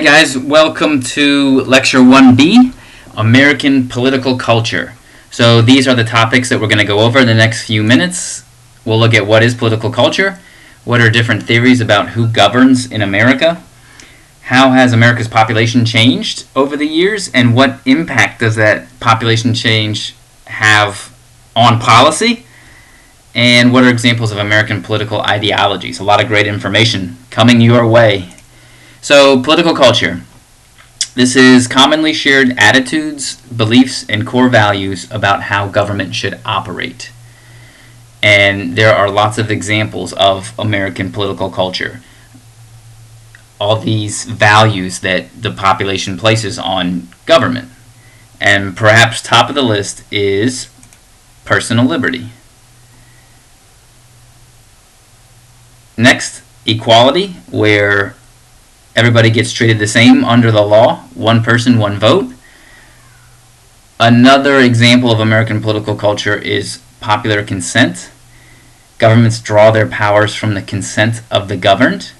Hi guys, welcome to Lecture 1B, American Political Culture. So these are the topics that we're going to go over in the next few minutes. We'll look at what is political culture, what are different theories about who governs in America, how has America's population changed over the years, and what impact does that population change have on policy, and what are examples of American political ideologies. A lot of great information coming your way. So, political culture. This is commonly shared attitudes, beliefs, and core values about how government should operate. And there are lots of examples of American political culture. All these values that the population places on government. And perhaps top of the list is personal liberty. Next, equality, where everybody gets treated the same under the law, one person, one vote. Another example of American political culture is popular consent. Governments draw their powers from the consent of the governed.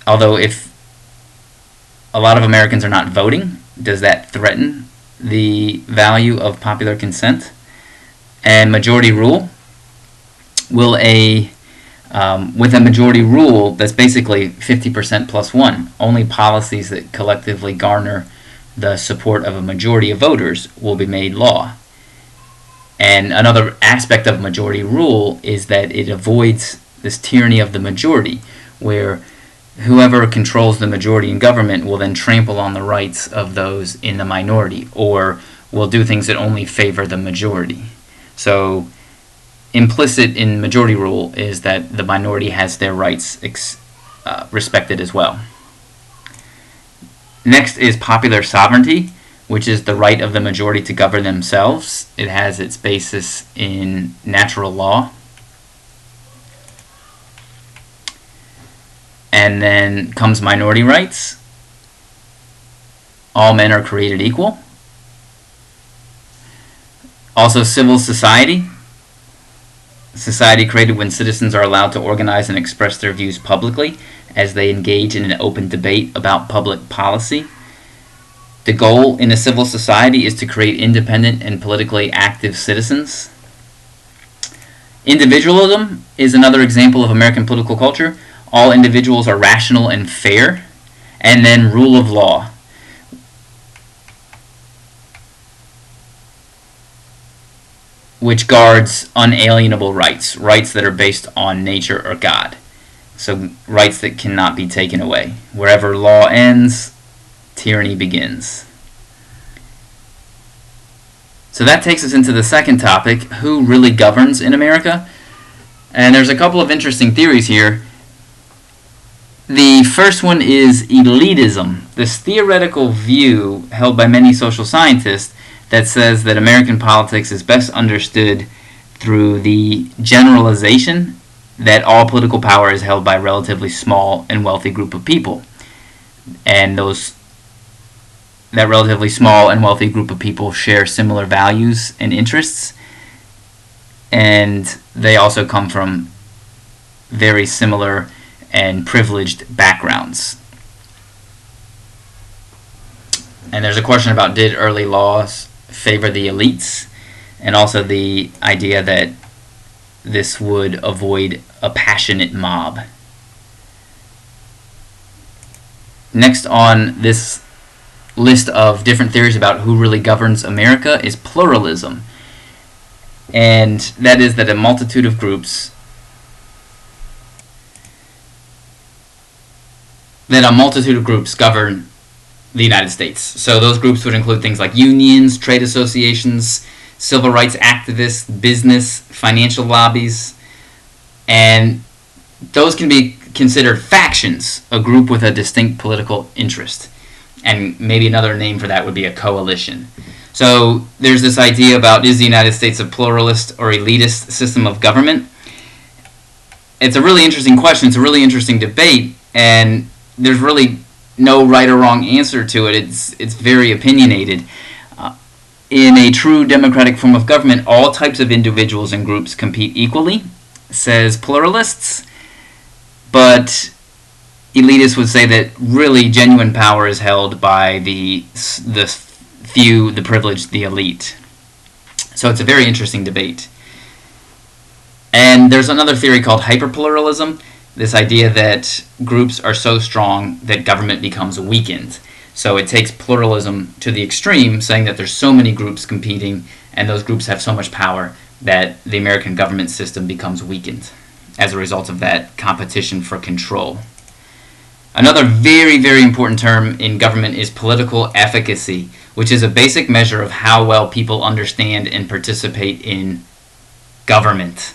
Although if a lot of Americans are not voting, does that threaten the value of popular consent? And majority rule. With a majority rule that's basically 50% plus one, only policies that collectively garner the support of a majority of voters will be made law. And another aspect of majority rule is that it avoids this tyranny of the majority, where whoever controls the majority in government will then trample on the rights of those in the minority, or will do things that only favor the majority. So implicit in majority rule is that the minority has their rights respected as well. Next is popular sovereignty, which is the right of the majority to govern themselves. It has its basis in natural law. And then comes minority rights. All men are created equal. Also civil society. Society created when citizens are allowed to organize and express their views publicly as they engage in an open debate about public policy. The goal in a civil society is to create independent and politically active citizens. Individualism is another example of American political culture. All individuals are rational and fair. And then rule of law. Which guards unalienable rights, rights that are based on nature or God. So rights that cannot be taken away. Wherever law ends, tyranny begins. So that takes us into the second topic, who really governs in America? And there's a couple of interesting theories here. The first one is elitism, this theoretical view held by many social scientists that says that American politics is best understood through the generalization that all political power is held by a relatively small and wealthy group of people. And that relatively small and wealthy group of people share similar values and interests, and they also come from very similar and privileged backgrounds. And there's a question about, did early laws favor the elites, and also the idea that this would avoid a passionate mob. Next on this list of different theories about who really governs America is pluralism. And that is that a multitude of groups govern the United States. So those groups would include things like unions, trade associations, civil rights activists, business, financial lobbies, and those can be considered factions, a group with a distinct political interest. And maybe another name for that would be a coalition. So there's this idea about, is the United States a pluralist or elitist system of government? It's a really interesting question. It's a really interesting debate, and there's really no right or wrong answer to it. It's very opinionated. In a true democratic form of government, all types of individuals and groups compete equally, says pluralists, but elitists would say that really genuine power is held by the few, the privileged, the elite. So it's a very interesting debate. And there's another theory called hyperpluralism, this idea that groups are so strong that government becomes weakened. So it takes pluralism to the extreme, saying that there's so many groups competing and those groups have so much power that the American government system becomes weakened as a result of that competition for control. Another very, very important term in government is political efficacy, which is a basic measure of how well people understand and participate in government.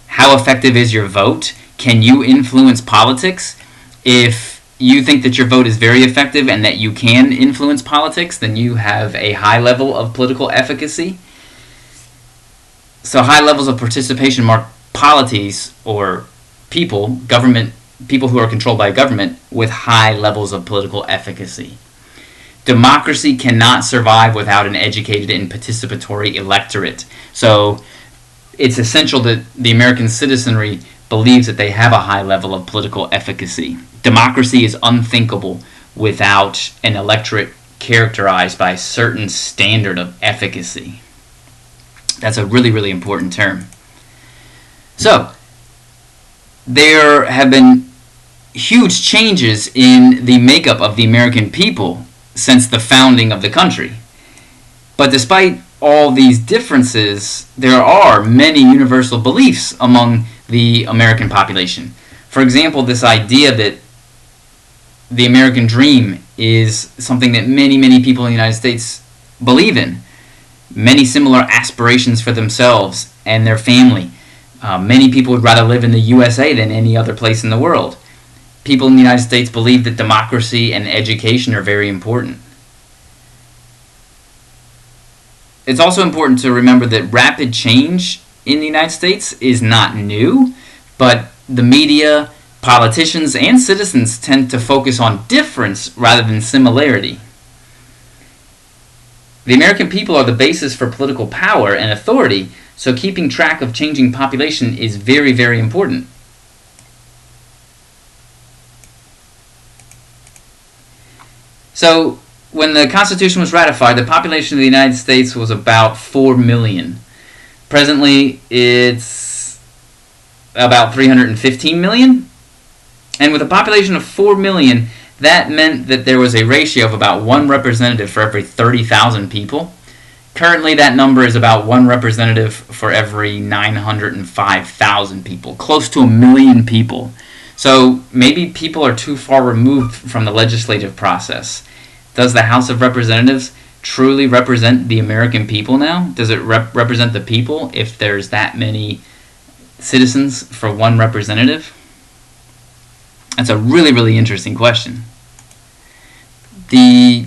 How effective is your vote? Can you influence politics? If you think that your vote is very effective and that you can influence politics, then you have a high level of political efficacy. So high levels of participation mark polities or people, government, people who are controlled by government with high levels of political efficacy. Democracy cannot survive without an educated and participatory electorate. So it's essential that the American citizenry believes that they have a high level of political efficacy. Democracy is unthinkable without an electorate characterized by a certain standard of efficacy. That's a really, really important term. So, there have been huge changes in the makeup of the American people since the founding of the country. But despite all these differences, there are many universal beliefs among the American population. For example, this idea that the American dream is something that many, many people in the United States believe in. Many similar aspirations for themselves and their family. Many people would rather live in the USA than any other place in the world. People in the United States believe that democracy and education are very important. It's also important to remember that rapid change in the United States is not new, but the media, politicians, and citizens tend to focus on difference rather than similarity. The American people are the basis for political power and authority, so keeping track of changing population is very, very important. So, when the Constitution was ratified, the population of the United States was about 4 million. Presently, it's about 315 million. And with a population of 4 million, that meant that there was a ratio of about 1 representative for every 30,000 people. Currently, that number is about 1 representative for every 905,000 people, close to 1 million people. So maybe people are too far removed from the legislative process. Does the House of Representatives truly represent the American people now? Does it represent the people if there's that many citizens for 1 representative? That's a really, really interesting question. The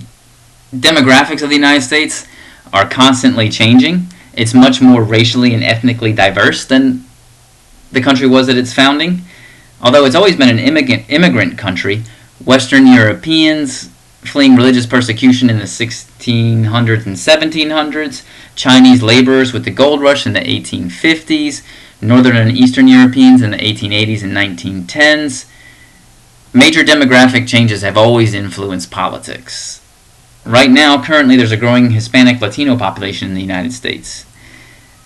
demographics of the United States are constantly changing. It's much more racially and ethnically diverse than the country was at its founding. Although it's always been an immigrant country, Western Europeans fleeing religious persecution in the 1600s and 1700s, Chinese laborers with the gold rush in the 1850s, Northern and Eastern Europeans in the 1880s and 1910s. Major demographic changes have always influenced politics. Right now, currently, there's a growing Hispanic Latino population in the United States.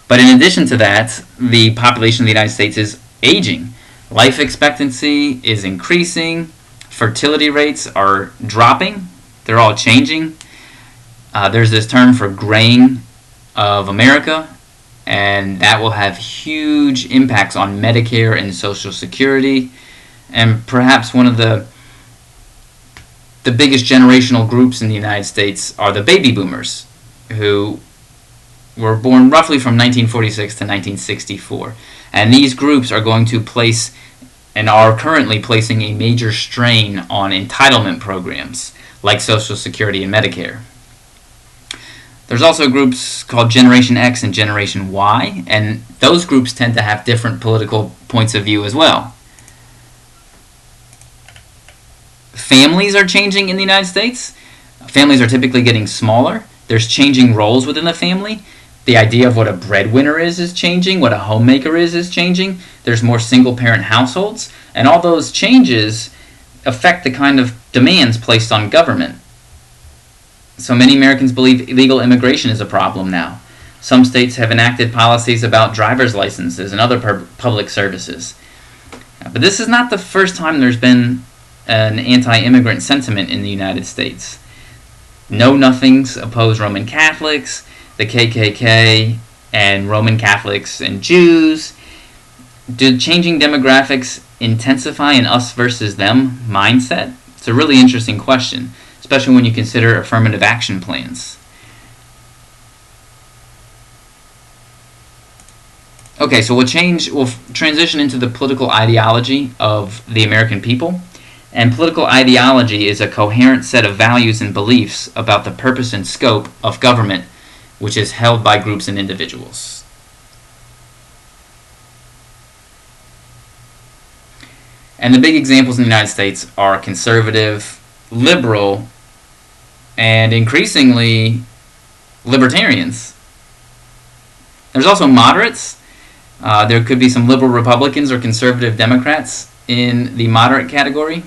But in addition to that, the population of the United States is aging. Life expectancy is increasing. Fertility rates are dropping. They're all changing. There's this term for graying of America, and that will have huge impacts on Medicare and Social Security. And perhaps one of the biggest generational groups in the United States are the baby boomers, who were born roughly from 1946 to 1964. And these groups are going to place and are currently placing a major strain on entitlement programs like Social Security and Medicare. There's also groups called Generation X and Generation Y, and those groups tend to have different political points of view as well. Families are changing in the United States. Families are typically getting smaller. There's changing roles within the family. The idea of what a breadwinner is changing. What a homemaker is changing. There's more single-parent households. And all those changes affect the kind of demands placed on government. So many Americans believe illegal immigration is a problem now. Some states have enacted policies about driver's licenses and other public services. But this is not the first time there's been an anti-immigrant sentiment in the United States. Know-nothings oppose Roman Catholics, the KKK, and Roman Catholics and Jews. Do changing demographics intensify an us versus them mindset? It's a really interesting question, especially when you consider affirmative action plans. Okay, so we'll transition into the political ideology of the American people. And political ideology is a coherent set of values and beliefs about the purpose and scope of government, which is held by groups and individuals. And the big examples in the United States are conservative, liberal, and increasingly libertarians. There's also moderates. There could be some liberal Republicans or conservative Democrats in the moderate category.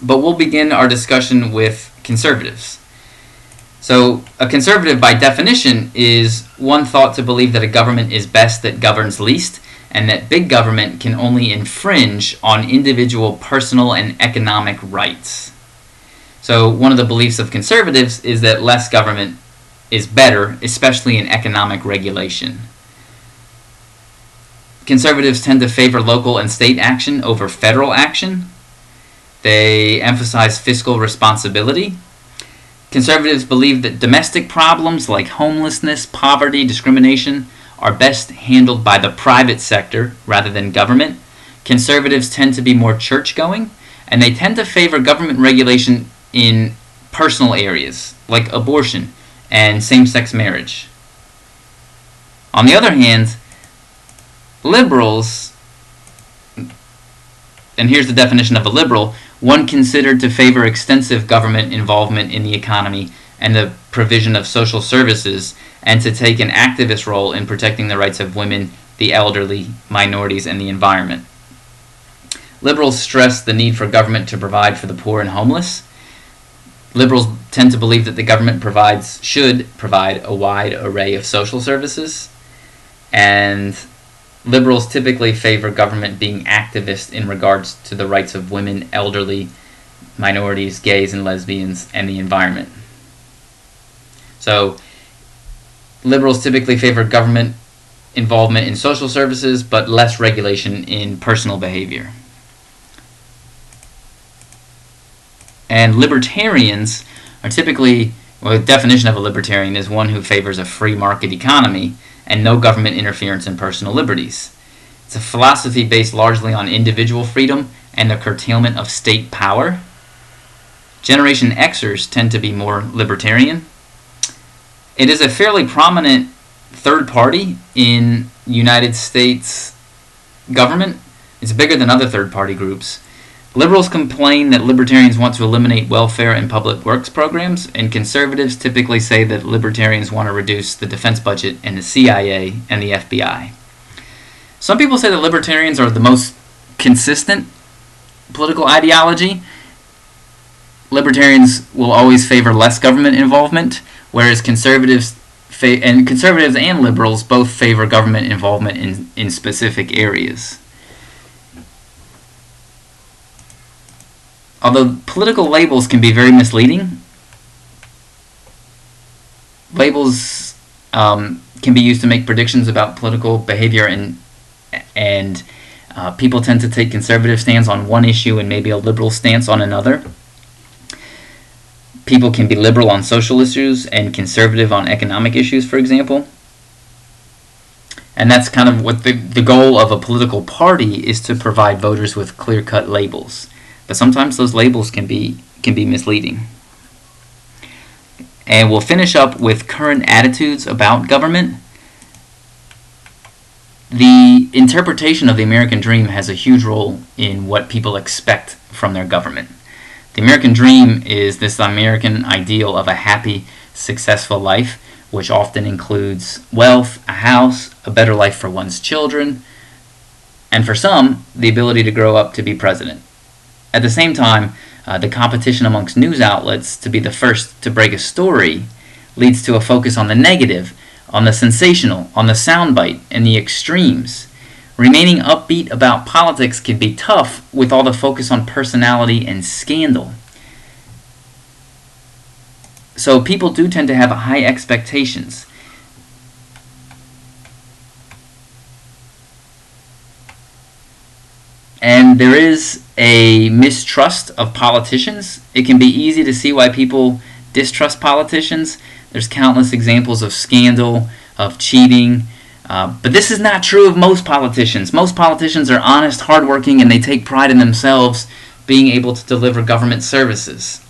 But we'll begin our discussion with conservatives. So a conservative, by definition, is one thought to believe that a government is best that governs least, and that big government can only infringe on individual personal and economic rights. So one of the beliefs of conservatives is that less government is better, especially in economic regulation. Conservatives tend to favor local and state action over federal action. They emphasize fiscal responsibility. Conservatives believe that domestic problems like homelessness, poverty, discrimination are best handled by the private sector rather than government. Conservatives tend to be more church-going, and they tend to favor government regulation in personal areas like abortion and same-sex marriage. On the other hand, liberals, and here's the definition of a liberal, one considered to favor extensive government involvement in the economy and the provision of social services, and to take an activist role in protecting the rights of women, the elderly, minorities, and the environment. Liberals stress the need for government to provide for the poor and homeless. Liberals tend to believe that the government should provide a wide array of social services, and liberals typically favor government being activist in regards to the rights of women, elderly, minorities, gays and lesbians, and the environment. So, liberals typically favor government involvement in social services, but less regulation in personal behavior. And libertarians are typically, well, the definition of a libertarian is one who favors a free market economy and no government interference in personal liberties. It's a philosophy based largely on individual freedom and the curtailment of state power. Generation Xers tend to be more libertarian. It is a fairly prominent third party in United States government. It's bigger than other third party groups. Liberals complain that libertarians want to eliminate welfare and public works programs, and conservatives typically say that libertarians want to reduce the defense budget and the CIA and the FBI. Some people say that libertarians are the most consistent political ideology. Libertarians will always favor less government involvement, whereas conservatives and liberals both favor government involvement in specific areas. Although political labels can be very misleading, labels can be used to make predictions about political behavior, and people tend to take conservative stance on one issue and maybe a liberal stance on another. People can be liberal on social issues and conservative on economic issues, for example. And that's kind of what the goal of a political party is, to provide voters with clear-cut labels. But sometimes those labels can be misleading. And we'll finish up with current attitudes about government. The interpretation of the American dream has a huge role in what people expect from their government. The American dream is this American ideal of a happy, successful life, which often includes wealth, a house, a better life for one's children, and for some, the ability to grow up to be president. At the same time, the competition amongst news outlets to be the first to break a story leads to a focus on the negative, on the sensational, on the soundbite, and the extremes. Remaining upbeat about politics can be tough with all the focus on personality and scandal. So people do tend to have high expectations. And there is a mistrust of politicians. It can be easy to see why people distrust politicians. There's countless examples of scandal, of cheating. But this is not true of most politicians. Most politicians are honest, hardworking, and they take pride in themselves being able to deliver government services.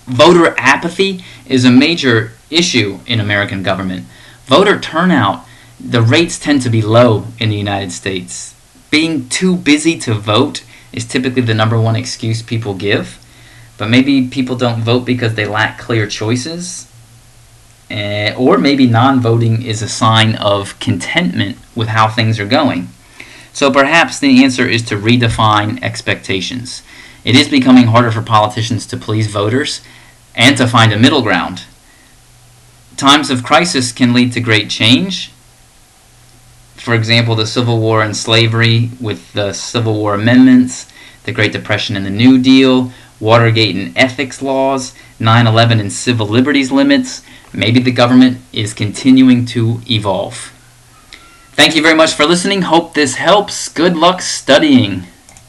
Voter apathy is a major issue in American government. Voter turnout, the rates tend to be low in the United States. Being too busy to vote is typically the number one excuse people give. But maybe people don't vote because they lack clear choices. Or maybe non-voting is a sign of contentment with how things are going. So perhaps the answer is to redefine expectations. It is becoming harder for politicians to please voters and to find a middle ground. Times of crisis can lead to great change. For example, the Civil War and slavery with the Civil War amendments, the Great Depression and the New Deal, Watergate and ethics laws, 9/11 and civil liberties limits. Maybe the government is continuing to evolve. Thank you very much for listening. Hope this helps. Good luck studying.